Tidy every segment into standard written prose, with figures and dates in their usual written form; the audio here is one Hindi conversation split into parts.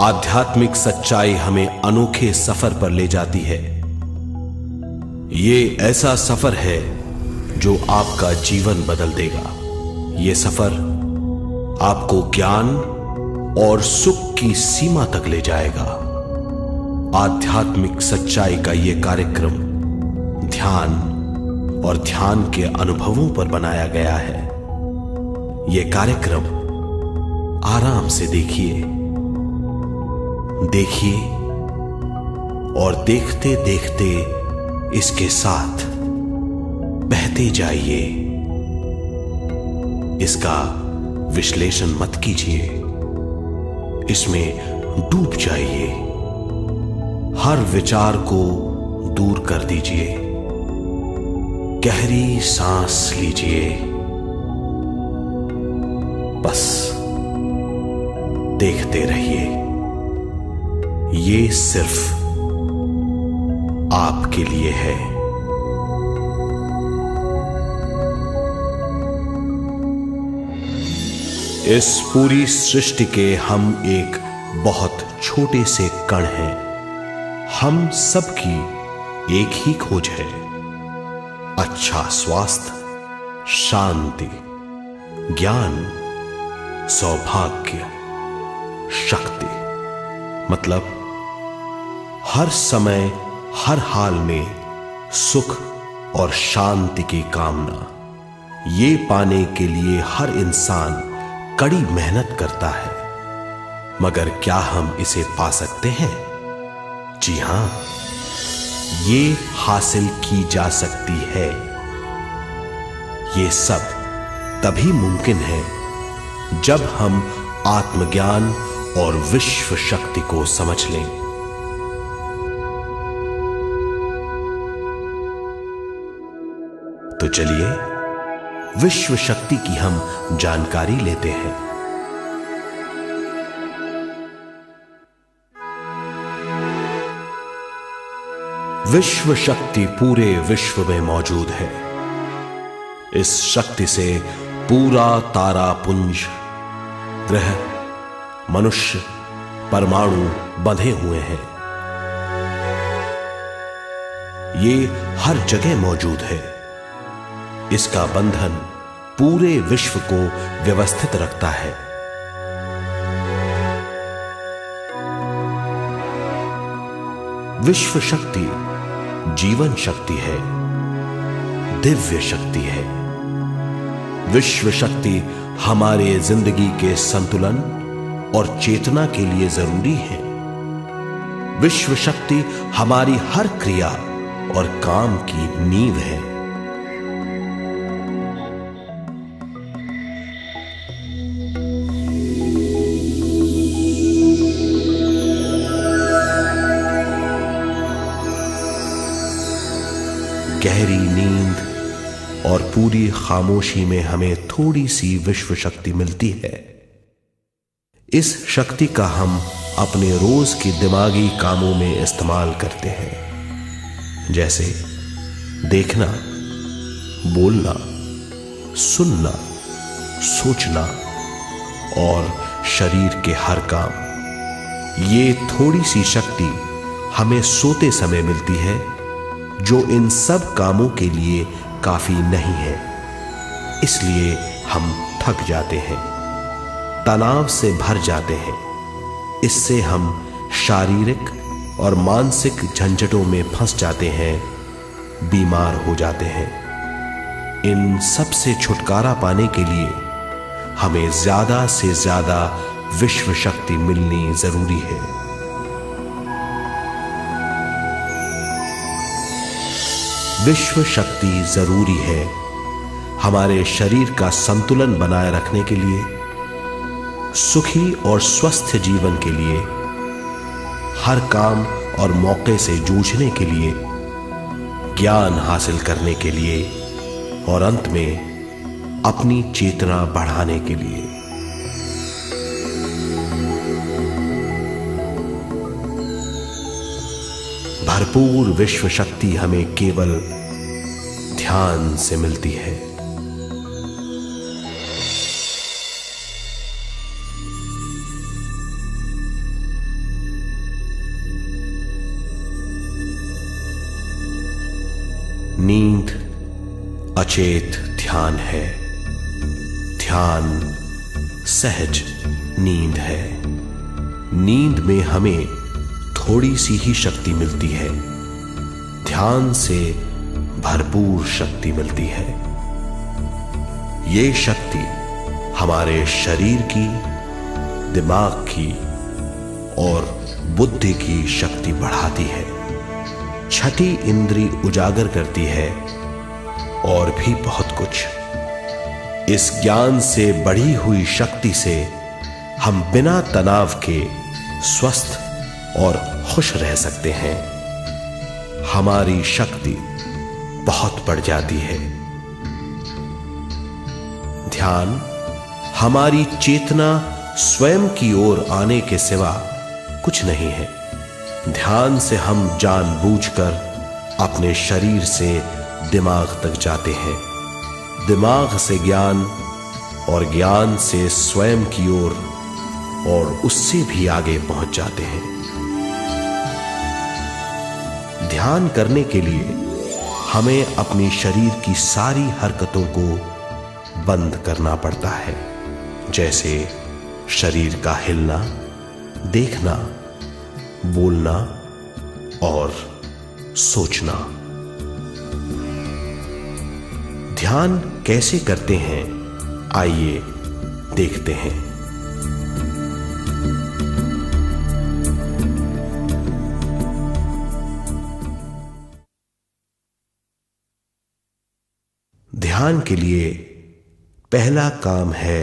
आध्यात्मिक सच्चाई हमें अनोखे सफर पर ले जाती है। ये ऐसा सफर है जो आपका जीवन बदल देगा। ये सफर आपको ज्ञान और सुख की सीमा तक ले जाएगा। आध्यात्मिक सच्चाई का यह कार्यक्रम ध्यान और ध्यान के अनुभवों पर बनाया गया है। यह कार्यक्रम आराम से देखिए और देखते देखते इसके साथ बहते जाइए। इसका विश्लेषण मत कीजिए, इसमें डूब जाइए। हर विचार को दूर कर दीजिए। गहरी सांस लीजिए। बस देखते रहिए। ये सिर्फ आपके लिए है। इस पूरी सृष्टि के हम एक बहुत छोटे से कण हैं। हम सबकी एक ही खोज है, अच्छा स्वास्थ्य, शांति, ज्ञान, सौभाग्य, शक्ति। मतलब हर समय हर हाल में सुख और शांति की कामना। ये पाने के लिए हर इंसान कड़ी मेहनत करता है, मगर क्या हम इसे पा सकते हैं? जी हां, ये हासिल की जा सकती है। ये सब तभी मुमकिन है जब हम आत्मज्ञान और विश्व शक्ति को समझ लें। तो चलिए विश्व शक्ति की हम जानकारी लेते हैं। विश्व शक्ति पूरे विश्व में मौजूद है। इस शक्ति से पूरा तारापुंज, ग्रह, मनुष्य, परमाणु बंधे हुए हैं। ये हर जगह मौजूद है। इसका बंधन पूरे विश्व को व्यवस्थित रखता है। विश्व शक्ति जीवन शक्ति है, दिव्य शक्ति है। विश्व शक्ति हमारे जिंदगी के संतुलन और चेतना के लिए जरूरी है। विश्व शक्ति हमारी हर क्रिया और काम की नींव है। गहरी नींद और पूरी खामोशी में हमें थोड़ी सी विश्व शक्ति मिलती है। इस शक्ति का हम अपने रोज के दिमागी कामों में इस्तेमाल करते हैं, जैसे देखना, बोलना, सुनना, सोचना और शरीर के हर काम। ये थोड़ी सी शक्ति हमें सोते समय मिलती है, जो इन सब कामों के लिए काफी नहीं है। इसलिए हम थक जाते हैं, तनाव से भर जाते हैं। इससे हम शारीरिक और मानसिक झंझटों में फंस जाते हैं, बीमार हो जाते हैं। इन सब से छुटकारा पाने के लिए हमें ज्यादा से ज्यादा विश्व शक्ति मिलनी जरूरी है। विश्व शक्ति जरूरी है हमारे शरीर का संतुलन बनाए रखने के लिए, सुखी और स्वस्थ जीवन के लिए, हर काम और मौके से जूझने के लिए, ज्ञान हासिल करने के लिए और अंत में अपनी चेतना बढ़ाने के लिए। भरपूर विश्व शक्ति हमें केवल ध्यान से मिलती है। नींद अचेत ध्यान है, ध्यान सहज नींद है। नींद में हमें थोड़ी सी ही शक्ति मिलती है, ध्यान से भरपूर शक्ति मिलती है। ये शक्ति हमारे शरीर की, दिमाग की और बुद्धि की शक्ति बढ़ाती है, छठी इंद्री उजागर करती है और भी बहुत कुछ। इस ज्ञान से बढ़ी हुई शक्ति से हम बिना तनाव के स्वस्थ और खुश रह सकते हैं। हमारी शक्ति बहुत बढ़ जाती है। ध्यान हमारी चेतना स्वयं की ओर आने के सिवा कुछ नहीं है। ध्यान से हम जानबूझकर अपने शरीर से दिमाग तक जाते हैं, दिमाग से ज्ञान और ज्ञान से स्वयं की ओर और उससे भी आगे पहुंच जाते हैं। ध्यान करने के लिए हमें अपने शरीर की सारी हरकतों को बंद करना पड़ता है, जैसे शरीर का हिलना, देखना, बोलना और सोचना। ध्यान कैसे करते हैं, आइए देखते हैं। ध्यान के लिए पहला काम है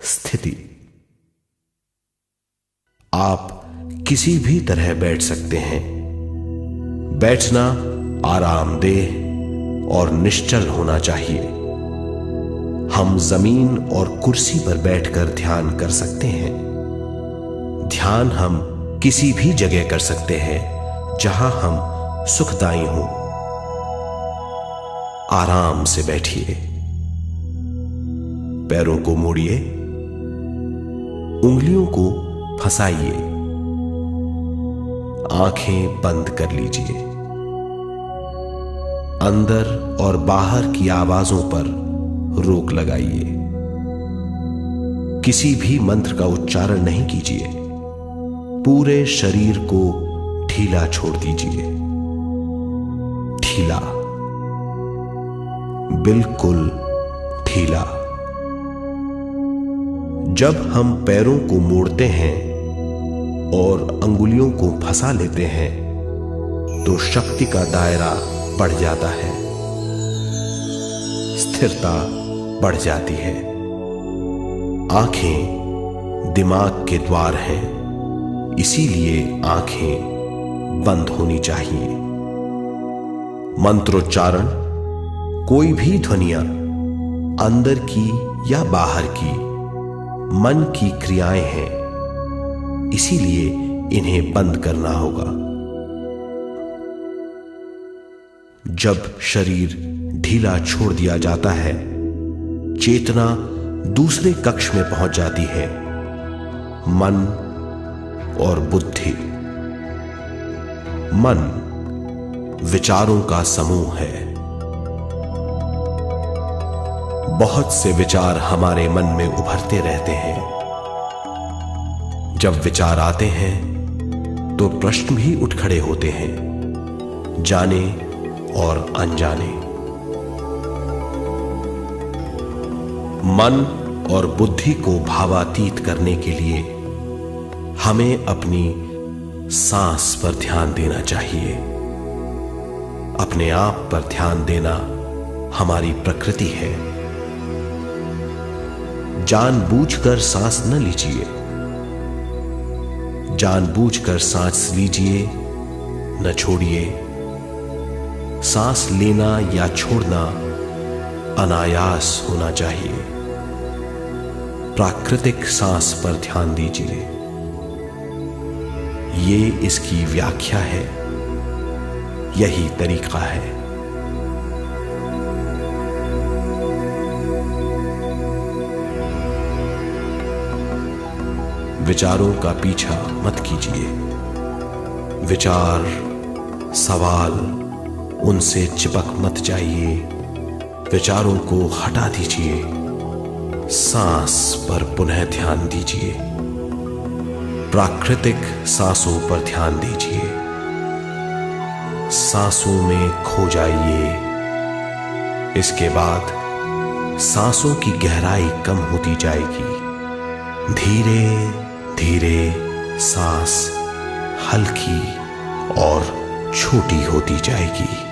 स्थिति। आप किसी भी तरह बैठ सकते हैं। बैठना आरामदेह और निश्चल होना चाहिए। हम जमीन और कुर्सी पर बैठकर ध्यान कर सकते हैं। ध्यान हम किसी भी जगह कर सकते हैं जहां हम सुखदायी हों। आराम से बैठिए, पैरों को मोड़िए, उंगलियों को फंसाइए, आंखें बंद कर लीजिए। अंदर और बाहर की आवाजों पर रोक लगाइए। किसी भी मंत्र का उच्चारण नहीं कीजिए। पूरे शरीर को ढीला छोड़ दीजिए। ढीला, बिल्कुल ढीला। जब हम पैरों को मोड़ते हैं और अंगुलियों को फंसा लेते हैं तो शक्ति का दायरा बढ़ जाता है, स्थिरता बढ़ जाती है। आंखें दिमाग के द्वार हैं, इसीलिए आंखें बंद होनी चाहिए। मंत्रोच्चारण, कोई भी ध्वनियां अंदर की या बाहर की मन की क्रियाएं हैं, इसीलिए इन्हें बंद करना होगा। जब शरीर ढीला छोड़ दिया जाता है, चेतना दूसरे कक्ष में पहुंच जाती है, मन और बुद्धि। मन विचारों का समूह है। बहुत से विचार हमारे मन में उभरते रहते हैं। जब विचार आते हैं तो प्रश्न भी उठ खड़े होते हैं, जाने और अनजाने। मन और बुद्धि को भावातीत करने के लिए हमें अपनी सांस पर ध्यान देना चाहिए। अपने आप पर ध्यान देना हमारी प्रकृति है। जानबूझकर सांस न लीजिए। जानबूझकर सांस लीजिए, न छोड़िए। सांस लेना या छोड़ना अनायास होना चाहिए। प्राकृतिक सांस पर ध्यान दीजिए। ये इसकी व्याख्या है, यही तरीका है। विचारों का पीछा मत कीजिए। विचार, सवाल उनसे चिपक मत जाइए, विचारों को हटा दीजिए, सांस पर पुनः ध्यान दीजिए, प्राकृतिक सांसों पर ध्यान दीजिए, सांसों में खो जाइए। इसके बाद सांसों की गहराई कम होती जाएगी, धीरे धीरे सांस हल्की और छोटी होती जाएगी।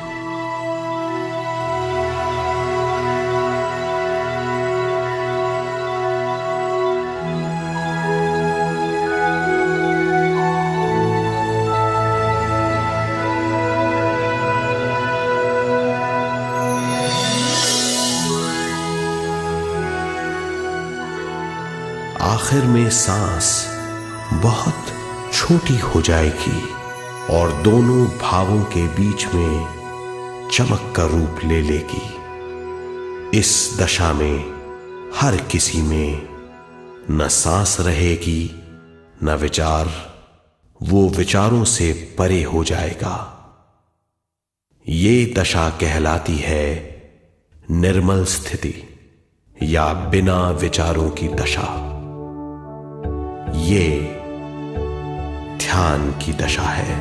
आखिर में सांस बहुत छोटी हो जाएगी और दोनों भावों के बीच में चमक का रूप ले लेगी। इस दशा में हर किसी में न सांस रहेगी न विचार, वो विचारों से परे हो जाएगा। ये दशा कहलाती है निर्मल स्थिति या बिना विचारों की दशा। ये ध्यान की दशा है।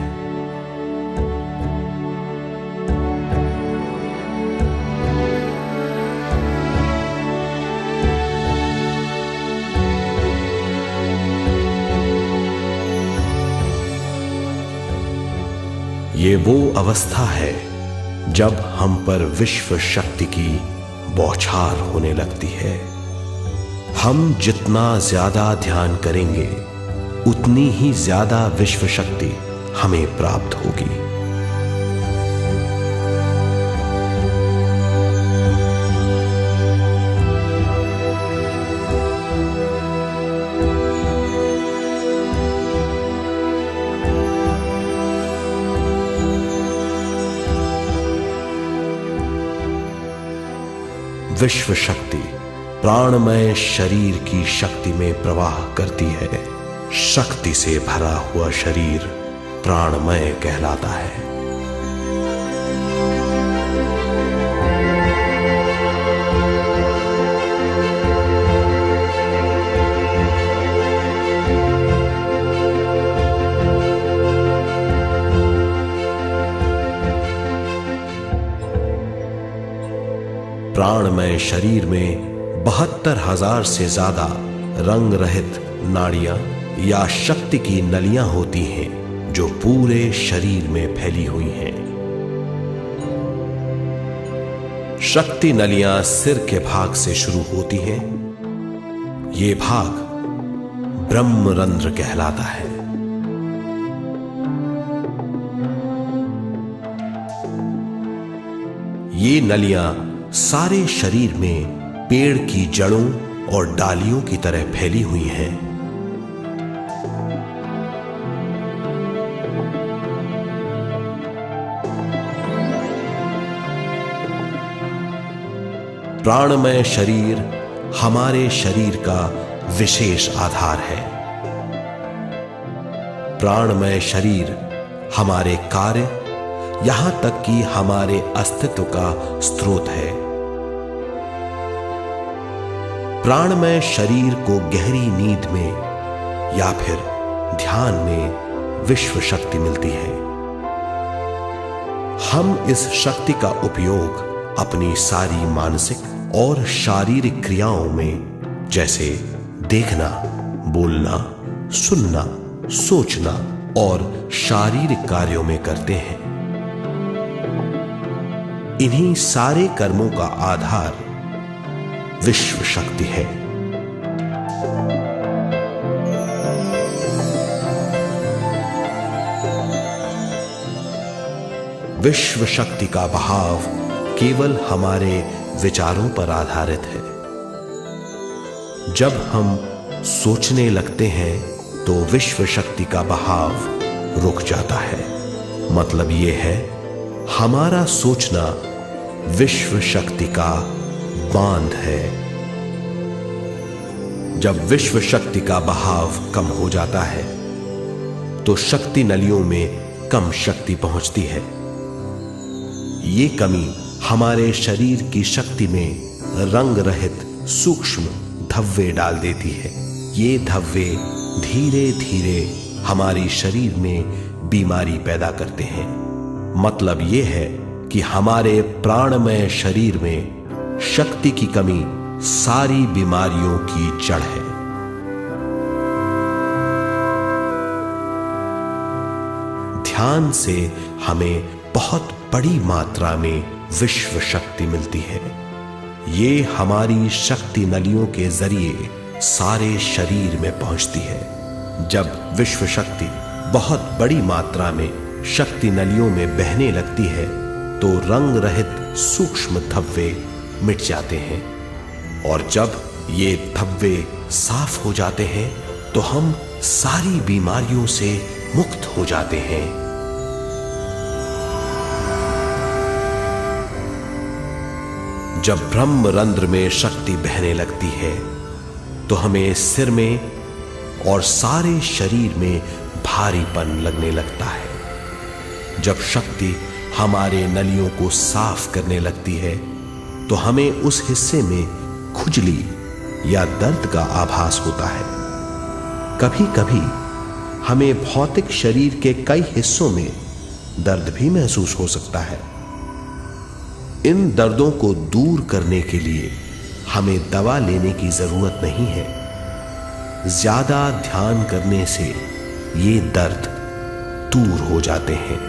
ये वो अवस्था है जब हम पर विश्व शक्ति की बौछार होने लगती है। हम जितना ज्यादा ध्यान करेंगे उतनी ही ज्यादा विश्व शक्ति हमें प्राप्त होगी। विश्व शक्ति प्राणमय शरीर की शक्ति में प्रवाह करती है। शक्ति से भरा हुआ शरीर प्राणमय कहलाता है। प्राणमय शरीर में 72,000 से ज्यादा रंग रहित नाड़ियां या शक्ति की नलियां होती हैं जो पूरे शरीर में फैली हुई हैं। शक्ति नलियां सिर के भाग से शुरू होती हैं। ये भाग ब्रह्मरंध्र कहलाता है। ये नलियां सारे शरीर में पेड़ की जड़ों और डालियों की तरह फैली हुई हैं। प्राणमय शरीर हमारे शरीर का विशेष आधार है। प्राणमय शरीर हमारे कार्य यहां तक कि हमारे अस्तित्व का स्रोत है। प्राणमय शरीर को गहरी नींद में या फिर ध्यान में विश्व शक्ति मिलती है। हम इस शक्ति का उपयोग अपनी सारी मानसिक और शारीरिक क्रियाओं में, जैसे देखना, बोलना, सुनना, सोचना और शारीरिक कार्यों में करते हैं। इन्हीं सारे कर्मों का आधार विश्व शक्ति है। विश्व शक्ति का बहाव केवल हमारे विचारों पर आधारित है। जब हम सोचने लगते हैं तो विश्व शक्ति का बहाव रुक जाता है। मतलब यह है, हमारा सोचना विश्व शक्ति का बांध है। जब विश्व शक्ति का बहाव कम हो जाता है तो शक्ति नलियों में कम शक्ति पहुंचती है। ये कमी हमारे शरीर की शक्ति में रंग रहित सूक्ष्म धब्बे डाल देती है। ये धब्बे धीरे धीरे हमारे शरीर में बीमारी पैदा करते हैं। मतलब ये है कि हमारे प्राणमय शरीर में शक्ति की कमी सारी बीमारियों की जड़ है। ध्यान से हमें बहुत बड़ी मात्रा में विश्व शक्ति मिलती है। ये हमारी शक्ति नलियों के जरिए सारे शरीर में पहुंचती है। जब विश्व शक्ति बहुत बड़ी मात्रा में शक्ति नलियों में बहने लगती है तो रंग रहित सूक्ष्म धब्बे मिट जाते हैं, और जब ये धब्बे साफ हो जाते हैं तो हम सारी बीमारियों से मुक्त हो जाते हैं। जब ब्रह्म रंध्र में शक्ति बहने लगती है तो हमें सिर में और सारे शरीर में भारीपन लगने लगता है। जब शक्ति हमारे नलियों को साफ करने लगती है तो हमें उस हिस्से में खुजली या दर्द का आभास होता है। कभी कभी हमें भौतिक शरीर के कई हिस्सों में दर्द भी महसूस हो सकता है। इन दर्दों को दूर करने के लिए हमें दवा लेने की जरूरत नहीं है। ज्यादा ध्यान करने से ये दर्द दूर हो जाते हैं।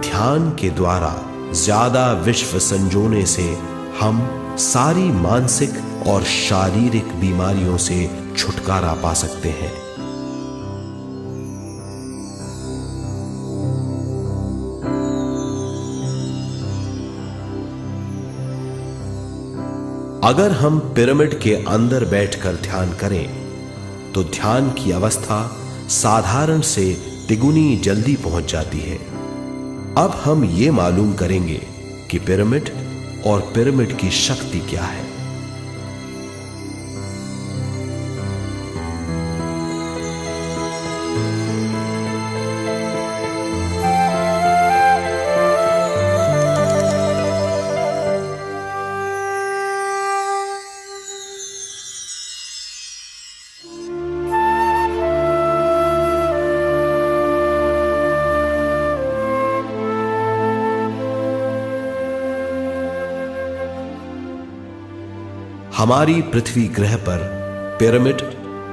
ध्यान के द्वारा ज्यादा विश्व संजोने से हम सारी मानसिक और शारीरिक बीमारियों से छुटकारा पा सकते हैं। अगर हम पिरामिड के अंदर बैठकर ध्यान करें तो ध्यान की अवस्था साधारण से तिगुनी जल्दी पहुंच जाती है। अब हम ये मालूम करेंगे कि पिरामिड और पिरामिड की शक्ति क्या है। हमारी पृथ्वी ग्रह पर पिरामिड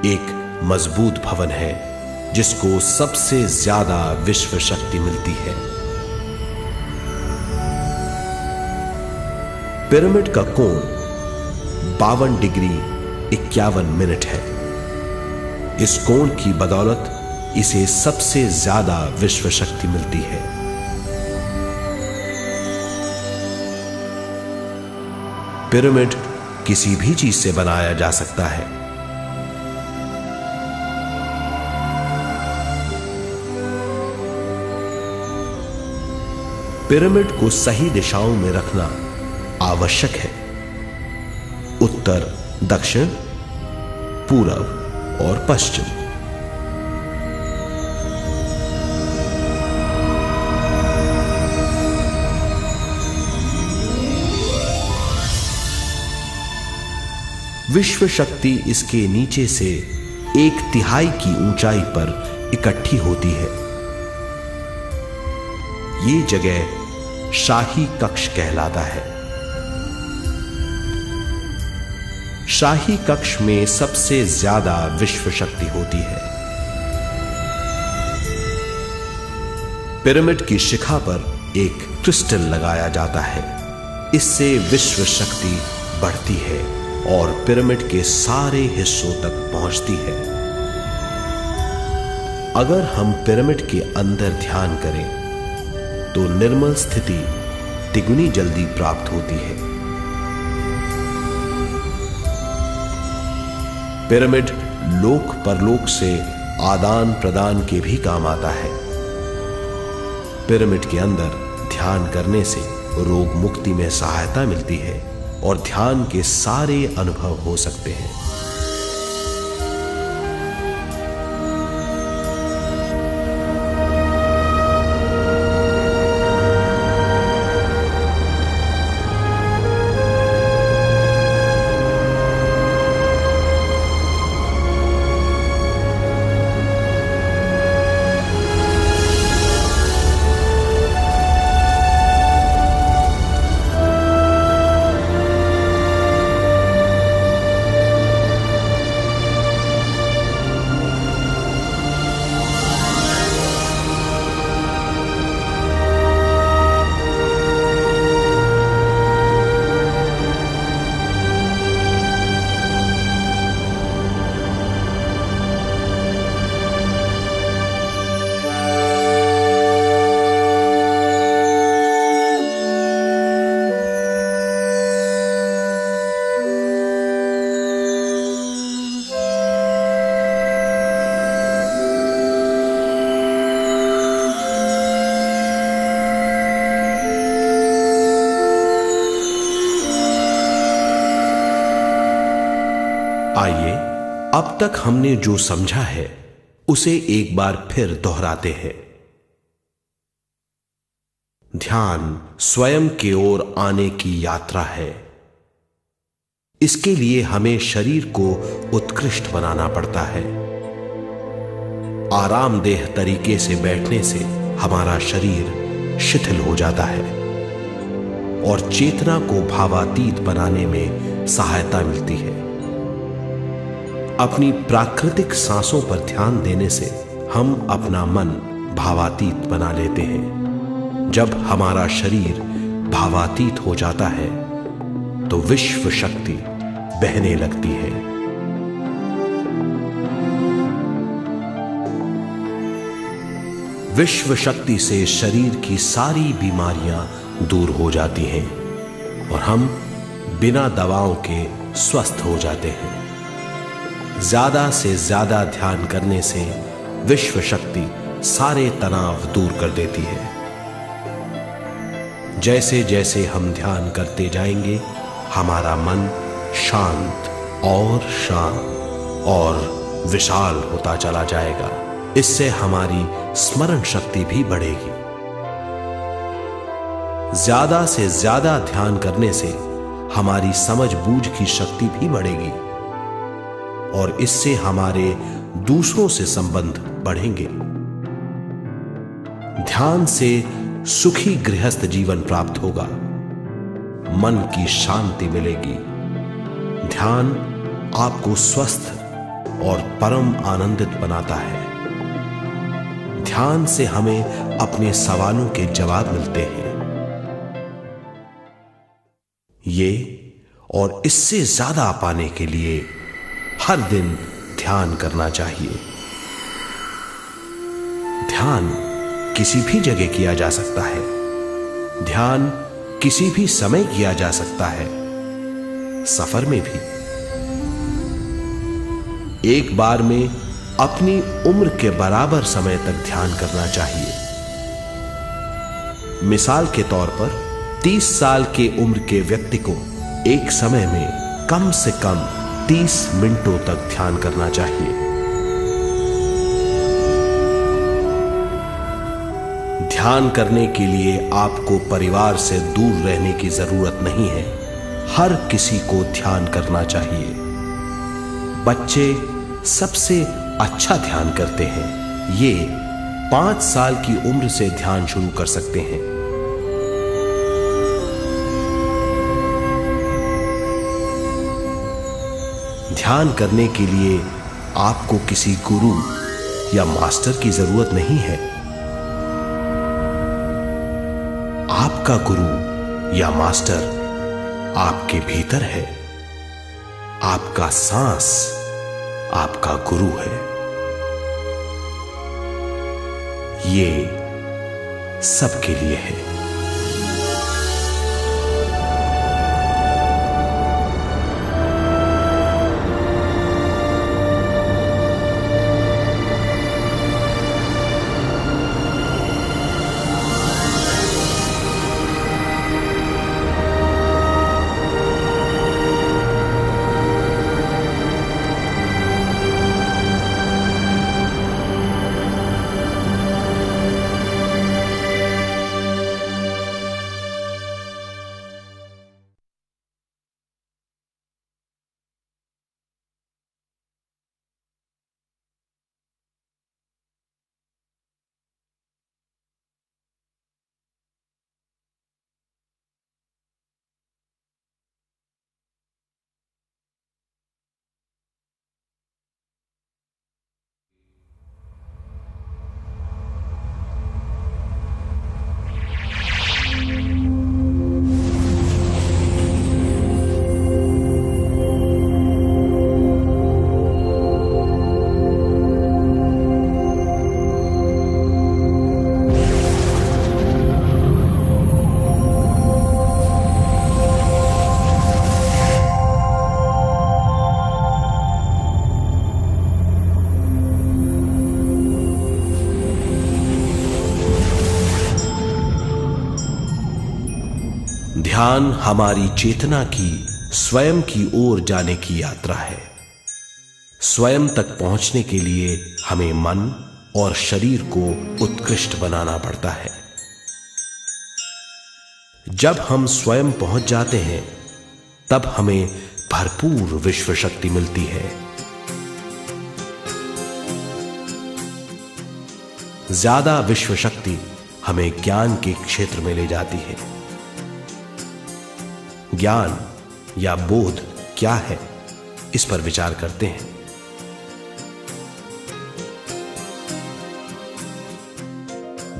एक मजबूत भवन है जिसको सबसे ज्यादा विश्व शक्ति मिलती है। पिरामिड का कोण 52 डिग्री 51 मिनट है। इस कोण की बदौलत इसे सबसे ज्यादा विश्व शक्ति मिलती है। पिरामिड किसी भी चीज से बनाया जा सकता है। पिरामिड को सही दिशाओं में रखना आवश्यक है। उत्तर, दक्षिण, पूरब और पश्चिम। विश्व शक्ति इसके नीचे से 1/3 की ऊंचाई पर इकट्ठी होती है। ये जगह शाही कक्ष कहलाता है। शाही कक्ष में सबसे ज्यादा विश्व शक्ति होती है। पिरामिड की शिखा पर एक क्रिस्टल लगाया जाता है। इससे विश्व शक्ति बढ़ती है और पिरामिड के सारे हिस्सों तक पहुंचती है। अगर हम पिरामिड के अंदर ध्यान करें तो निर्मल स्थिति तिगुनी जल्दी प्राप्त होती है। पिरामिड लोक परलोक से आदान प्रदान के भी काम आता है। पिरामिड के अंदर ध्यान करने से रोग मुक्ति में सहायता मिलती है और ध्यान के सारे अनुभव हो सकते हैं। आइए अब तक हमने जो समझा है उसे एक बार फिर दोहराते हैं। ध्यान स्वयं की ओर आने की यात्रा है। इसके लिए हमें शरीर को उत्कृष्ट बनाना पड़ता है। आरामदेह तरीके से बैठने से हमारा शरीर शिथिल हो जाता है और चेतना को भावातीत बनाने में सहायता मिलती है। अपनी प्राकृतिक सांसों पर ध्यान देने से हम अपना मन भावातीत बना लेते हैं। जब हमारा शरीर भावातीत हो जाता है तो विश्व शक्ति बहने लगती है। विश्व शक्ति से शरीर की सारी बीमारियां दूर हो जाती हैं और हम बिना दवाओं के स्वस्थ हो जाते हैं। ज्यादा से ज्यादा ध्यान करने से विश्व शक्ति सारे तनाव दूर कर देती है। जैसे जैसे हम ध्यान करते जाएंगे हमारा मन शांत और विशाल होता चला जाएगा। इससे हमारी स्मरण शक्ति भी बढ़ेगी। ज्यादा से ज्यादा ध्यान करने से हमारी समझ बूझ की शक्ति भी बढ़ेगी और इससे हमारे दूसरों से संबंध बढ़ेंगे। ध्यान से सुखी गृहस्थ जीवन प्राप्त होगा, मन की शांति मिलेगी। ध्यान आपको स्वस्थ और परम आनंदित बनाता है। ध्यान से हमें अपने सवालों के जवाब मिलते हैं। ये और इससे ज्यादा पाने के लिए हर दिन ध्यान करना चाहिए। ध्यान किसी भी जगह किया जा सकता है। ध्यान किसी भी समय किया जा सकता है, सफर में भी। एक बार में अपनी उम्र के बराबर समय तक ध्यान करना चाहिए। मिसाल के तौर पर 30 साल के उम्र के व्यक्ति को एक समय में कम से कम 30 मिनटों तक ध्यान करना चाहिए। ध्यान करने के लिए आपको परिवार से दूर रहने की जरूरत नहीं है। हर किसी को ध्यान करना चाहिए। बच्चे सबसे अच्छा ध्यान करते हैं। ये 5 साल की उम्र से ध्यान शुरू कर सकते हैं। ध्यान करने के लिए आपको किसी गुरु या मास्टर की जरूरत नहीं है। आपका गुरु या मास्टर आपके भीतर है। आपका सांस आपका गुरु है। ये सबके लिए है। ध्यान हमारी चेतना की स्वयं की ओर जाने की यात्रा है। स्वयं तक पहुंचने के लिए हमें मन और शरीर को उत्कृष्ट बनाना पड़ता है। जब हम स्वयं पहुंच जाते हैं तब हमें भरपूर विश्व शक्ति मिलती है। ज्यादा विश्व शक्ति हमें ज्ञान के क्षेत्र में ले जाती है। ज्ञान या बोध क्या है, इस पर विचार करते हैं।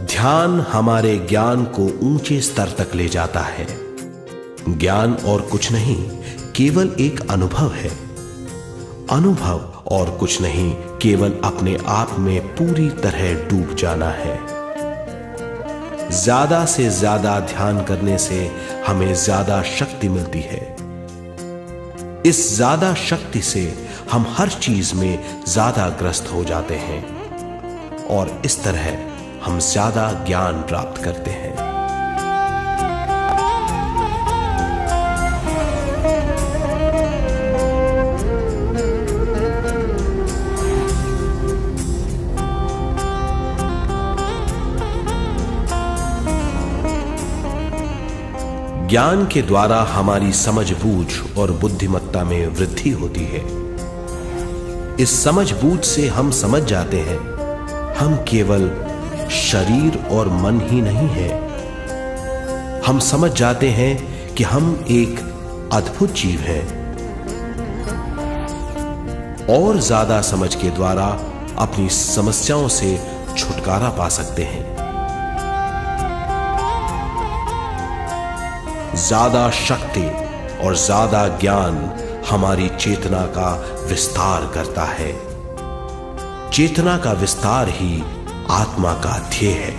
ध्यान हमारे ज्ञान को ऊंचे स्तर तक ले जाता है। ज्ञान और कुछ नहीं, केवल एक अनुभव है। अनुभव और कुछ नहीं, केवल अपने आप में पूरी तरह डूब जाना है। ज्यादा से ज्यादा ध्यान करने से हमें ज्यादा शक्ति मिलती है। इस ज्यादा शक्ति से हम हर चीज में ज्यादा ग्रस्त हो जाते हैं और इस तरह हम ज्यादा ज्ञान प्राप्त करते हैं। ज्ञान के द्वारा हमारी समझ बूझ और बुद्धिमत्ता में वृद्धि होती है। इस समझ बूझ से हम समझ जाते हैं हम केवल शरीर और मन ही नहीं है। हम समझ जाते हैं कि हम एक अद्भुत जीव हैं और ज्यादा समझ के द्वारा अपनी समस्याओं से छुटकारा पा सकते हैं। ज्यादा शक्ति और ज्यादा ज्ञान हमारी चेतना का विस्तार करता है। चेतना का विस्तार ही आत्मा का ध्येय है।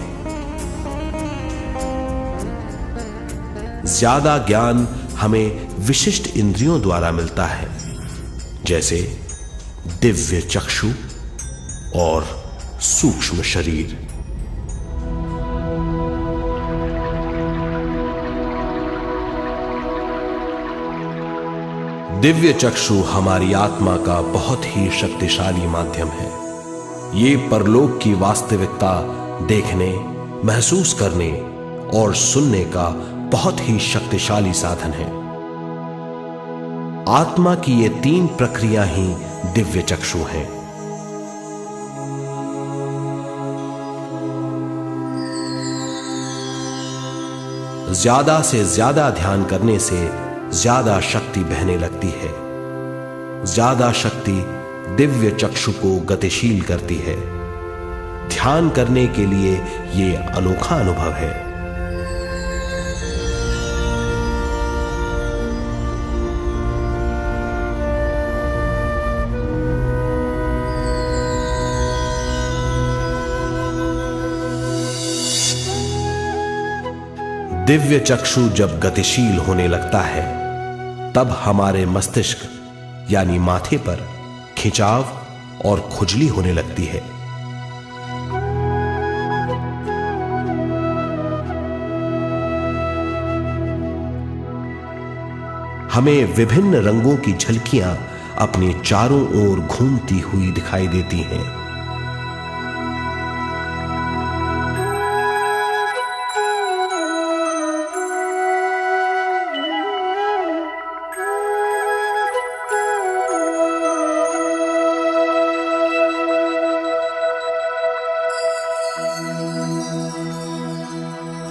ज्यादा ज्ञान हमें विशिष्ट इंद्रियों द्वारा मिलता है, जैसे दिव्य चक्षु और सूक्ष्म शरीर। दिव्य चक्षु हमारी आत्मा का बहुत ही शक्तिशाली माध्यम है। ये परलोक की वास्तविकता देखने, महसूस करने और सुनने का बहुत ही शक्तिशाली साधन है। आत्मा की ये तीन प्रक्रिया ही दिव्य चक्षु हैं। ज्यादा से ज्यादा ध्यान करने से ज्यादा शक्ति बहने लगती है। ज्यादा शक्ति दिव्य चक्षु को गतिशील करती है। ध्यान करने के लिए यह अनोखा अनुभव है। दिव्य चक्षु जब गतिशील होने लगता है तब हमारे मस्तिष्क यानी माथे पर खिंचाव और खुजली होने लगती है। हमें विभिन्न रंगों की झलकियां अपने चारों ओर घूमती हुई दिखाई देती हैं।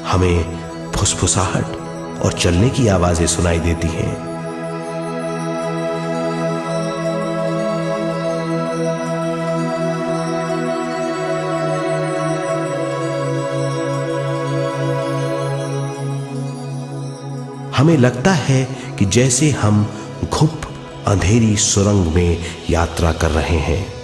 हमें फुसफुसाहट और चलने की आवाजें सुनाई देती हैं। हमें लगता है कि जैसे हम घुप अंधेरी सुरंग में यात्रा कर रहे हैं।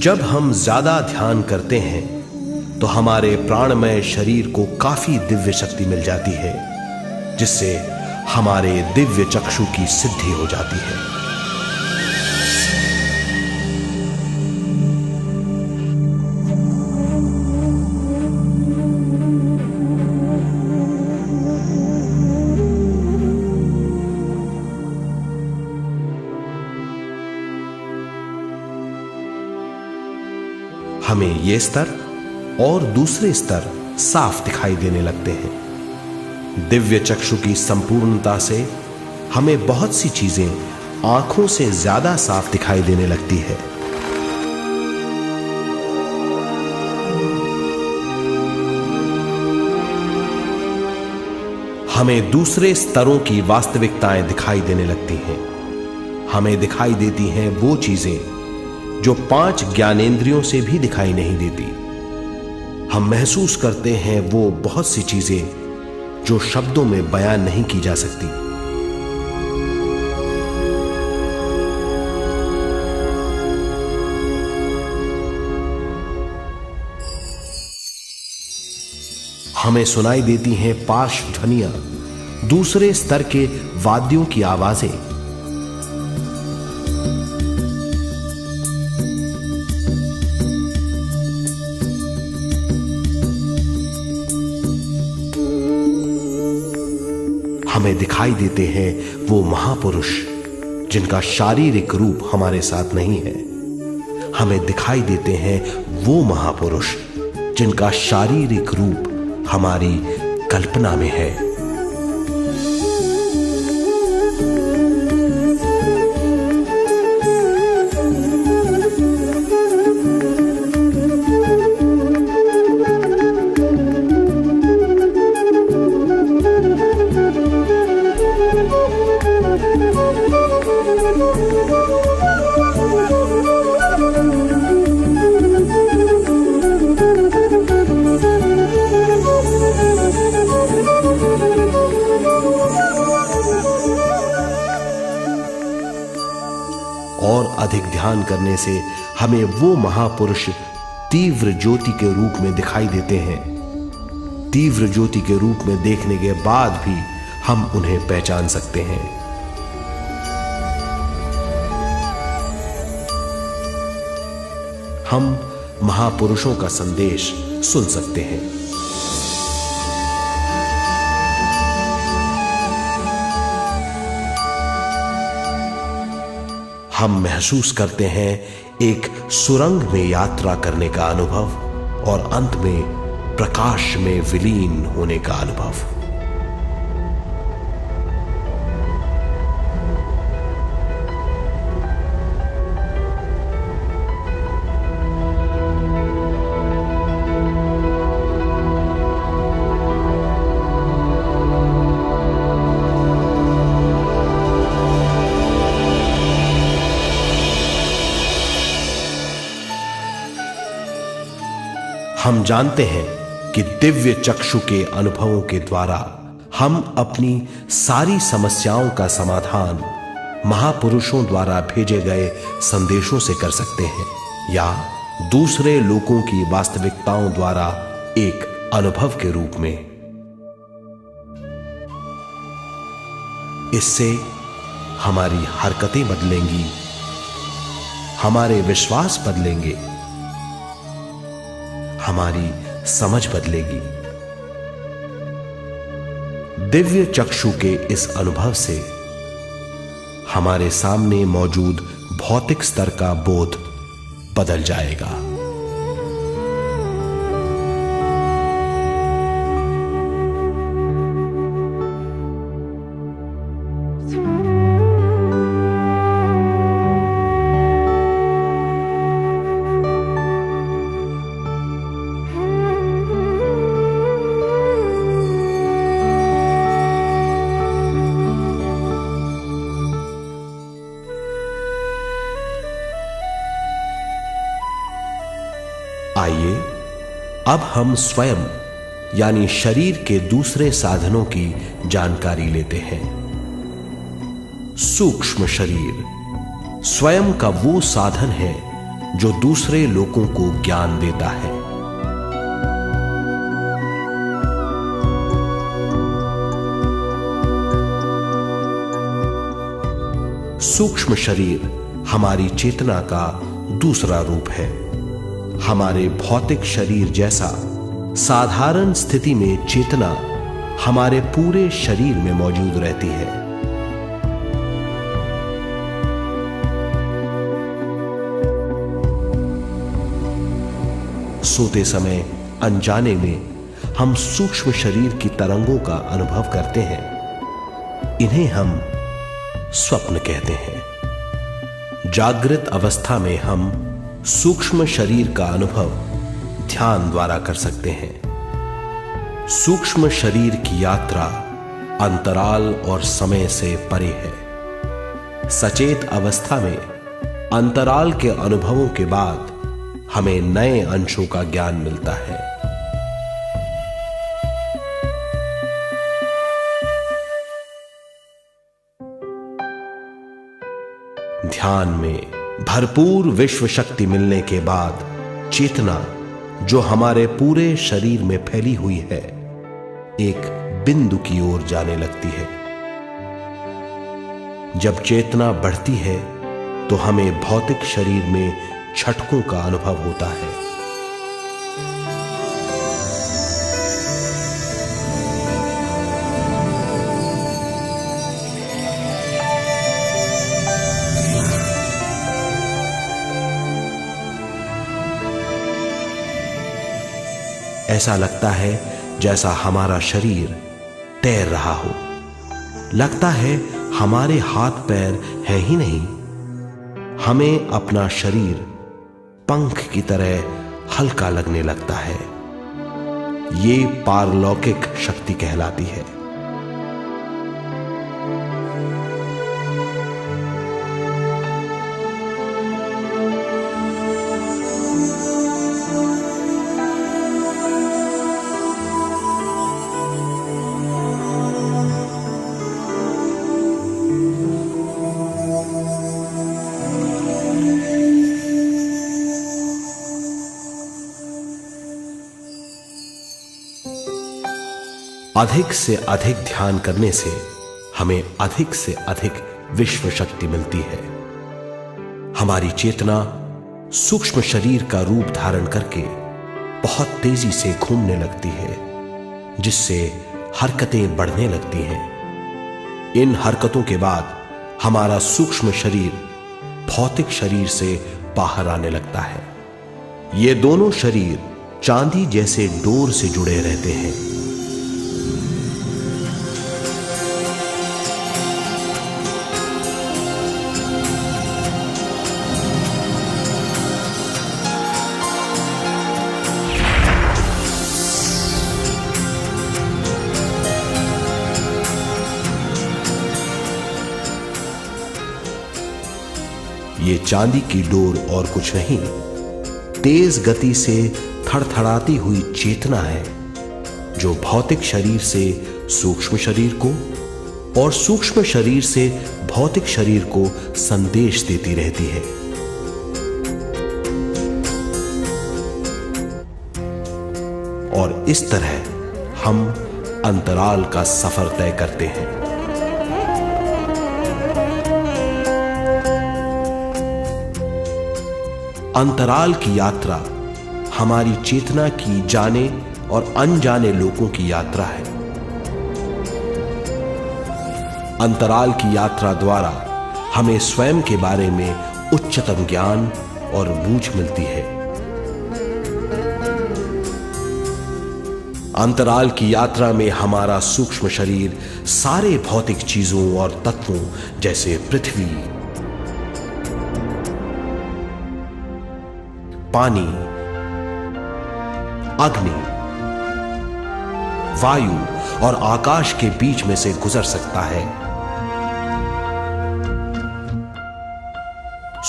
जब हम ज्यादा ध्यान करते हैं तो हमारे प्राणमय शरीर को काफी दिव्य शक्ति मिल जाती है, जिससे हमारे दिव्य चक्षु की सिद्धि हो जाती है। हमें ये स्तर और दूसरे स्तर साफ दिखाई देने लगते हैं। दिव्य चक्षु की संपूर्णता से हमें बहुत सी चीजें आंखों से ज्यादा साफ दिखाई देने लगती है। हमें दूसरे स्तरों की वास्तविकताएं दिखाई देने लगती हैं। हमें दिखाई देती हैं वो चीजें जो 5 ज्ञानेंद्रियों से भी दिखाई नहीं देती। हम महसूस करते हैं वो बहुत सी चीजें जो शब्दों में बयान नहीं की जा सकती। हमें सुनाई देती हैं पार्श्व ध्वनियां, दूसरे स्तर के वाद्यों की आवाजें। हमें दिखाई देते हैं वो महापुरुष जिनका शारीरिक रूप हमारे साथ नहीं है। हमें दिखाई देते हैं वो महापुरुष जिनका शारीरिक रूप हमारी कल्पना में है। और अधिक ध्यान करने से हमें वो महापुरुष तीव्र ज्योति के रूप में दिखाई देते हैं। तीव्र ज्योति के रूप में देखने के बाद भी हम उन्हें पहचान सकते हैं। हम महापुरुषों का संदेश सुन सकते हैं। हम महसूस करते हैं एक सुरंग में यात्रा करने का अनुभव और अंत में प्रकाश में विलीन होने का अनुभव। हम जानते हैं कि दिव्य चक्षु के अनुभवों के द्वारा हम अपनी सारी समस्याओं का समाधान महापुरुषों द्वारा भेजे गए संदेशों से कर सकते हैं या दूसरे लोगों की वास्तविकताओं द्वारा एक अनुभव के रूप में। इससे हमारी हरकतें बदलेंगी, हमारे विश्वास बदलेंगे, हमारी समझ बदलेगी। दिव्य चक्षु के इस अनुभव से हमारे सामने मौजूद भौतिक स्तर का बोध बदल जाएगा। आइए अब हम स्वयं यानी शरीर के दूसरे साधनों की जानकारी लेते हैं। सूक्ष्म शरीर स्वयं का वो साधन है जो दूसरे लोगों को ज्ञान देता है। सूक्ष्म शरीर हमारी चेतना का दूसरा रूप है। हमारे भौतिक शरीर जैसा साधारण स्थिति में चेतना हमारे पूरे शरीर में मौजूद रहती है। सोते समय अनजाने में हम सूक्ष्म शरीर की तरंगों का अनुभव करते हैं। इन्हें हम स्वप्न कहते हैं। जागृत अवस्था में हम सूक्ष्म शरीर का अनुभव ध्यान द्वारा कर सकते हैं। सूक्ष्म शरीर की यात्रा अंतराल और समय से परे है। सचेत अवस्था में अंतराल के अनुभवों के बाद हमें नए अंशों का ज्ञान मिलता है। ध्यान में भरपूर विश्व शक्ति मिलने के बाद चेतना जो हमारे पूरे शरीर में फैली हुई है एक बिंदु की ओर जाने लगती है। जब चेतना बढ़ती है तो हमें भौतिक शरीर में झटकों का अनुभव होता है। ऐसा लगता है जैसा हमारा शरीर तैर रहा हो। लगता है हमारे हाथ पैर है ही नहीं। हमें अपना शरीर पंख की तरह हल्का लगने लगता है। ये पारलौकिक शक्ति कहलाती है। अधिक से अधिक ध्यान करने से हमें अधिक से अधिक विश्व शक्ति मिलती है। हमारी चेतना सूक्ष्म शरीर का रूप धारण करके बहुत तेजी से घूमने लगती है, जिससे हरकतें बढ़ने लगती हैं। इन हरकतों के बाद हमारा सूक्ष्म शरीर भौतिक शरीर से बाहर आने लगता है। ये दोनों शरीर चांदी जैसे डोर से जुड़े रहते हैं। ये चांदी की डोर और कुछ नहीं, तेज गति से थड़थड़ाती हुई चेतना है, जो भौतिक शरीर से सूक्ष्म शरीर को और सूक्ष्म शरीर से भौतिक शरीर को संदेश देती रहती है। और इस तरह हम अंतराल का सफर तय करते हैं। अंतराल की यात्रा हमारी चेतना की जाने और अनजाने लोगों की यात्रा है। अंतराल की यात्रा द्वारा हमें स्वयं के बारे में उच्चतम ज्ञान और बूझ मिलती है। अंतराल की यात्रा में हमारा सूक्ष्म शरीर सारे भौतिक चीजों और तत्वों जैसे पृथ्वी, पानी, अग्नि, वायु और आकाश के बीच में से गुजर सकता है।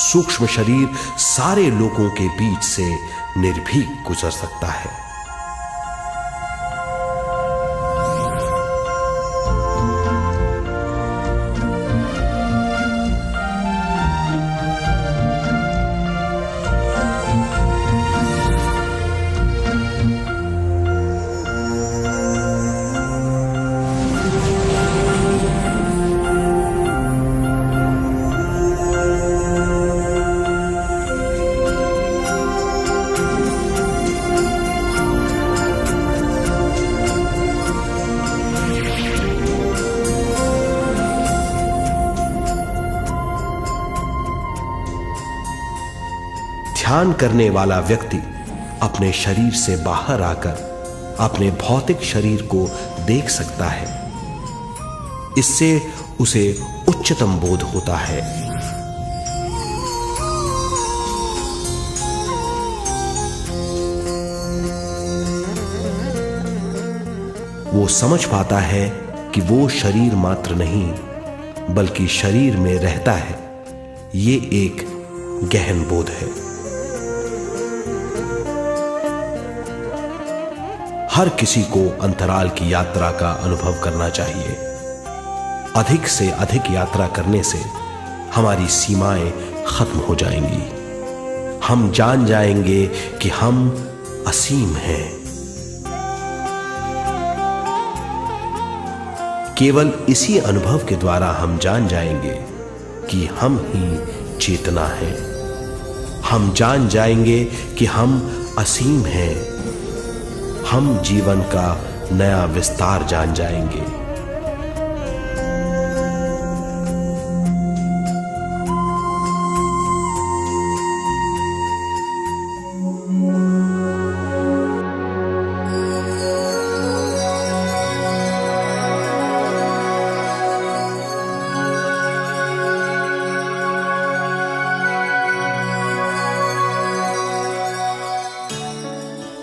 सूक्ष्म शरीर सारे लोगों के बीच से निर्भीक गुजर सकता है। ध्यान करने वाला व्यक्ति अपने शरीर से बाहर आकर अपने भौतिक शरीर को देख सकता है। इससे उसे उच्चतम बोध होता है। वो समझ पाता है कि वो शरीर मात्र नहीं बल्कि शरीर में रहता है। ये एक गहन बोध है। हर किसी को अंतराल की यात्रा का अनुभव करना चाहिए। अधिक से अधिक यात्रा करने से हमारी सीमाएं खत्म हो जाएंगी। हम जान जाएंगे कि हम असीम हैं। केवल इसी अनुभव के द्वारा हम जान जाएंगे कि हम ही चेतना है। हम जान जाएंगे कि हम असीम हैं। हम जीवन का नया विस्तार जान जाएंगे।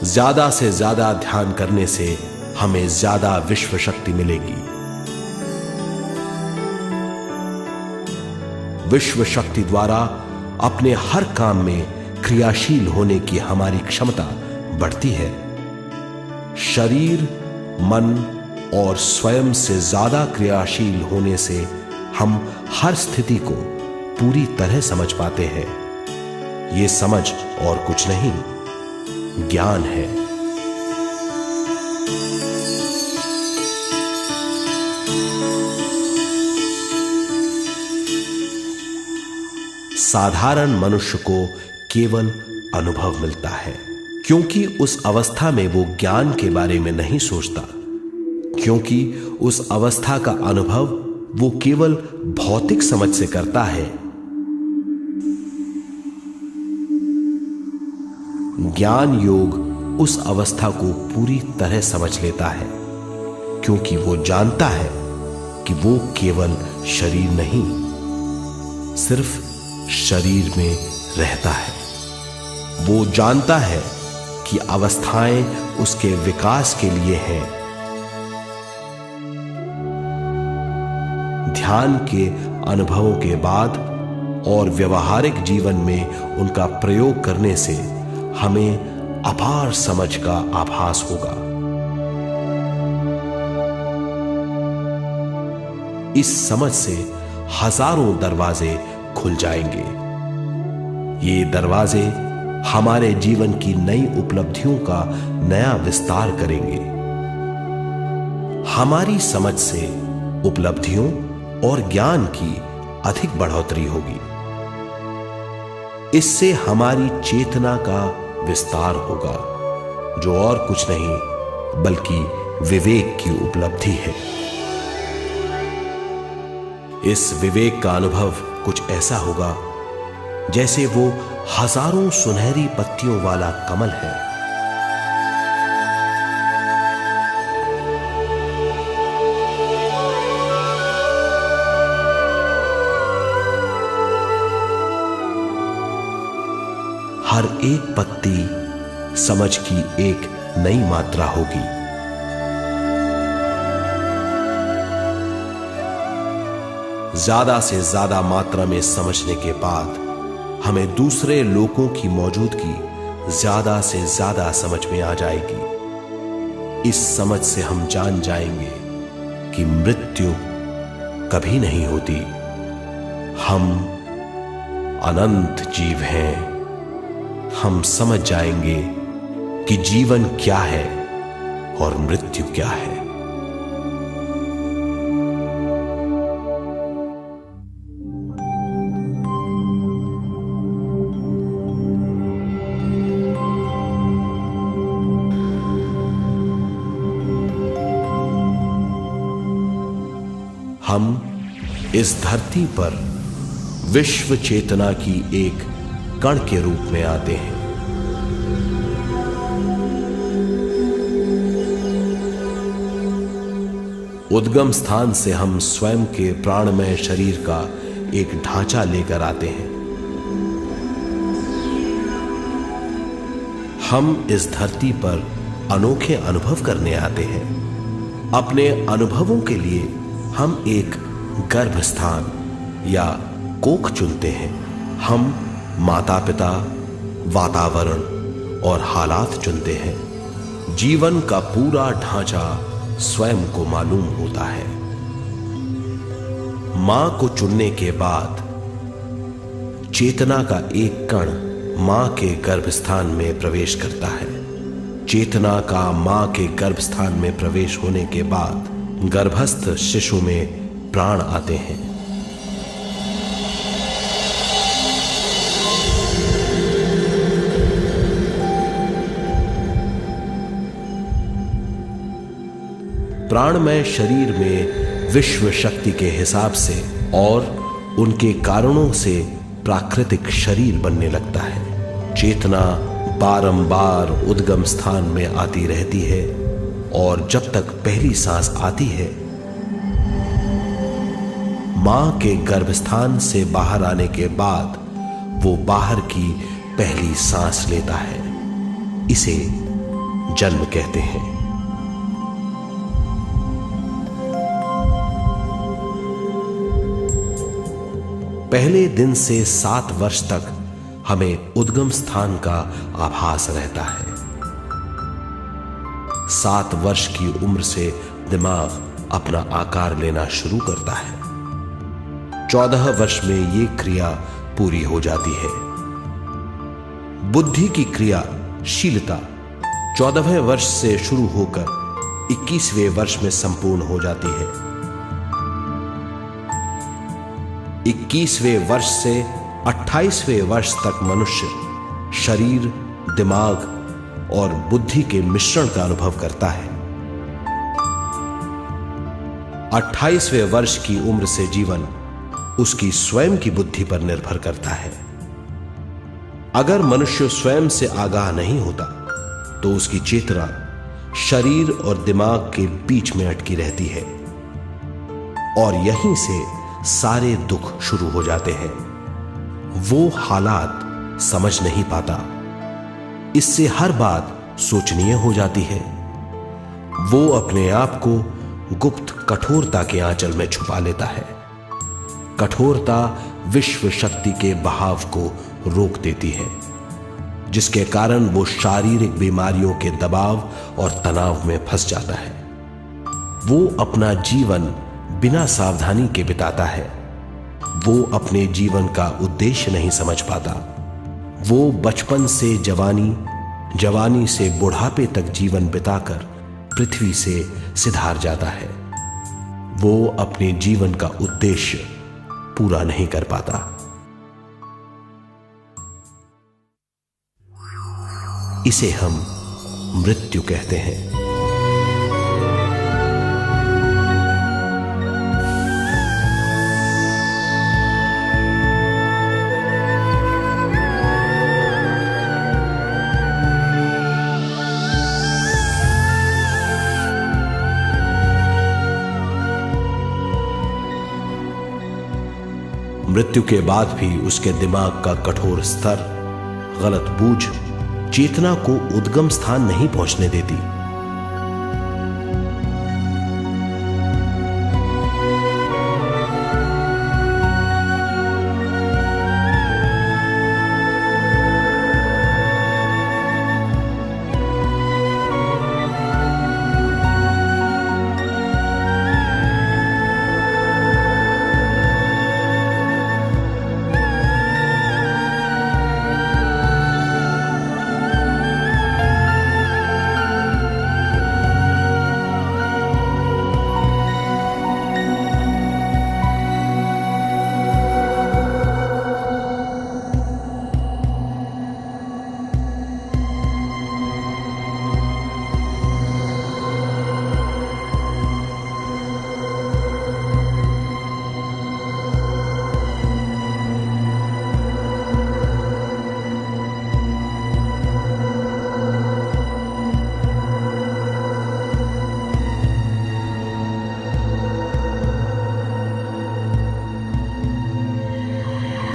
ज्यादा से ज्यादा ध्यान करने से हमें ज्यादा विश्व शक्ति मिलेगी। विश्व शक्ति द्वारा अपने हर काम में क्रियाशील होने की हमारी क्षमता बढ़ती है। शरीर, मन और स्वयं से ज्यादा क्रियाशील होने से हम हर स्थिति को पूरी तरह समझ पाते हैं। ये समझ और कुछ नहीं, ज्ञान है। साधारण मनुष्य को केवल अनुभव मिलता है, क्योंकि उस अवस्था में वो ज्ञान के बारे में नहीं सोचता, क्योंकि उस अवस्था का अनुभव वो केवल भौतिक समझ से करता है। ज्ञान योग उस अवस्था को पूरी तरह समझ लेता है, क्योंकि वो जानता है कि वो केवल शरीर नहीं, सिर्फ शरीर में रहता है। वो जानता है कि अवस्थाएं उसके विकास के लिए हैं। ध्यान के अनुभवों के बाद और व्यवहारिक जीवन में उनका प्रयोग करने से हमें अपार समझ का आभास होगा। इस समझ से हजारों दरवाजे खुल जाएंगे। ये दरवाजे हमारे जीवन की नई उपलब्धियों का नया विस्तार करेंगे। हमारी समझ से उपलब्धियों और ज्ञान की अधिक बढ़ोतरी होगी। इससे हमारी चेतना का विस्तार होगा, जो और कुछ नहीं बल्कि विवेक की उपलब्धि है। इस विवेक का अनुभव कुछ ऐसा होगा जैसे वो हजारों सुनहरी पत्तियों वाला कमल है। हर एक पत्ती समझ की एक नई मात्रा होगी। ज्यादा से ज्यादा मात्रा में समझने के बाद हमें दूसरे लोगों की मौजूदगी ज्यादा से ज्यादा समझ में आ जाएगी। इस समझ से हम जान जाएंगे कि मृत्यु कभी नहीं होती। हम अनंत जीव हैं। हम समझ जाएंगे कि जीवन क्या है और मृत्यु क्या है। हम इस धरती पर विश्व चेतना की एक कण के रूप में आते हैं। उद्गम स्थान से हम स्वयं के प्राणमय शरीर का एक ढांचा लेकर आते हैं। हम इस धरती पर अनोखे अनुभव करने आते हैं। अपने अनुभवों के लिए हम एक गर्भस्थान या कोख चुनते हैं। हम माता पिता, वातावरण और हालात चुनते हैं। जीवन का पूरा ढांचा स्वयं को मालूम होता है। मां को चुनने के बाद चेतना का एक कण मां के गर्भस्थान में प्रवेश करता है। चेतना का मां के गर्भस्थान में प्रवेश होने के बाद गर्भस्थ शिशु में प्राण आते हैं। प्राणमय शरीर में विश्व शक्ति के हिसाब से और उनके कारणों से प्राकृतिक शरीर बनने लगता है। चेतना बारंबार उद्गम स्थान में आती रहती है और जब तक पहली सांस आती है, मां के गर्भस्थान से बाहर आने के बाद वो बाहर की पहली सांस लेता है। इसे जन्म कहते हैं। पहले दिन से 7 वर्ष तक हमें उद्गम स्थान का आभास रहता है। 7 वर्ष की उम्र से दिमाग अपना आकार लेना शुरू करता है। 14 वर्ष में यह क्रिया पूरी हो जाती है। बुद्धि की क्रियाशीलता 14वें वर्ष से शुरू होकर 21वें वर्ष में संपूर्ण हो जाती है। 21वें वर्ष से 28वें वर्ष तक मनुष्य शरीर, दिमाग और बुद्धि के मिश्रण का अनुभव करता है। 28वें वर्ष की उम्र से जीवन उसकी स्वयं की बुद्धि पर निर्भर करता है। अगर मनुष्य स्वयं से आगाह नहीं होता तो उसकी चेतना शरीर और दिमाग के बीच में अटकी रहती है और यहीं से सारे दुख शुरू हो जाते हैं। वो हालात समझ नहीं पाता, इससे हर बात सोचनीय हो जाती है। वो अपने आप को गुप्त कठोरता के आंचल में छुपा लेता है। कठोरता विश्व शक्ति के बहाव को रोक देती है, जिसके कारण वो शारीरिक बीमारियों के दबाव और तनाव में फंस जाता है। वो अपना जीवन बिना सावधानी के बिताता है। वो अपने जीवन का उद्देश्य नहीं समझ पाता। वो बचपन से जवानी, जवानी से बुढ़ापे तक जीवन बिताकर पृथ्वी से सिधार जाता है। वो अपने जीवन का उद्देश्य पूरा नहीं कर पाता। इसे हम मृत्यु कहते हैं। मृत्यु के बाद भी उसके दिमाग का कठोर स्तर, गलत बूझ चेतना को उद्गम स्थान नहीं पहुंचने देती।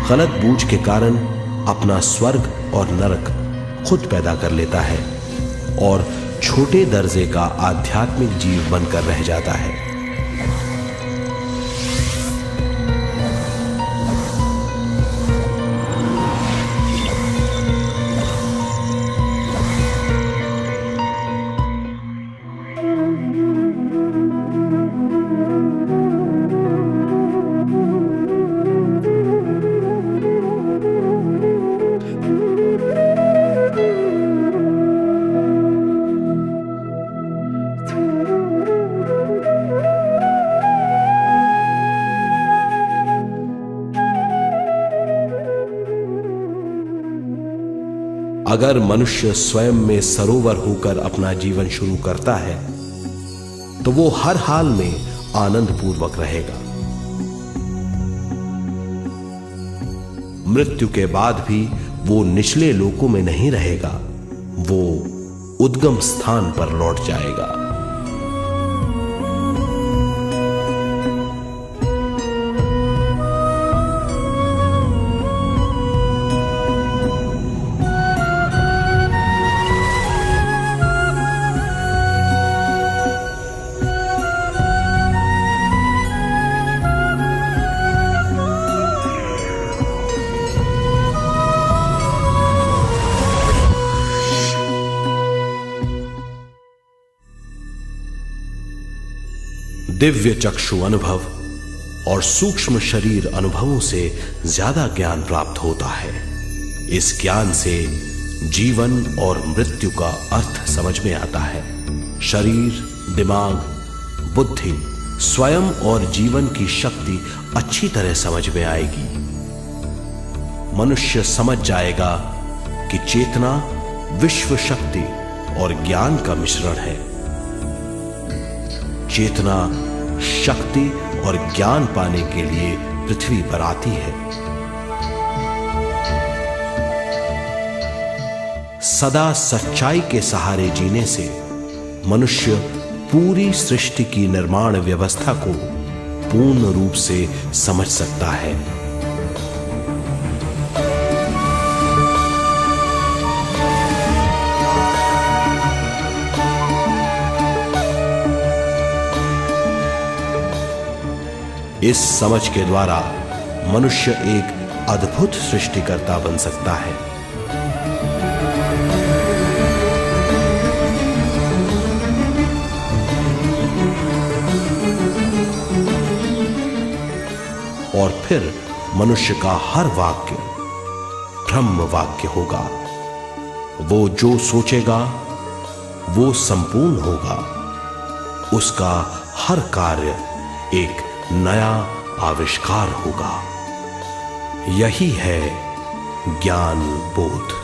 गलत बूझ के कारण अपना स्वर्ग और नरक खुद पैदा कर लेता है और छोटे दर्जे का आध्यात्मिक जीव बनकर रह जाता है। अगर मनुष्य स्वयं में सरोवर होकर अपना जीवन शुरू करता है तो वो हर हाल में आनंद पूर्वक रहेगा। मृत्यु के बाद भी वो निचले लोकों में नहीं रहेगा, वो उद्गम स्थान पर लौट जाएगा। दिव्य चक्षु अनुभव और सूक्ष्म शरीर अनुभवों से ज्यादा ज्ञान प्राप्त होता है। इस ज्ञान से जीवन और मृत्यु का अर्थ समझ में आता है। शरीर, दिमाग, बुद्धि, स्वयं और जीवन की शक्ति अच्छी तरह समझ में आएगी। मनुष्य समझ जाएगा कि चेतना विश्व शक्ति और ज्ञान का मिश्रण है। चेतना शक्ति और ज्ञान पाने के लिए पृथ्वी पर आती है। सदा सच्चाई के सहारे जीने से मनुष्य पूरी सृष्टि की निर्माण व्यवस्था को पूर्ण रूप से समझ सकता है। इस समझ के द्वारा मनुष्य एक अद्भुत सृष्टिकर्ता बन सकता है। और फिर मनुष्य का हर वाक्य ब्रह्म वाक्य होगा। वो जो सोचेगा वो संपूर्ण होगा। उसका हर कार्य एक नया आविष्कार होगा। यही है ज्ञान बोध।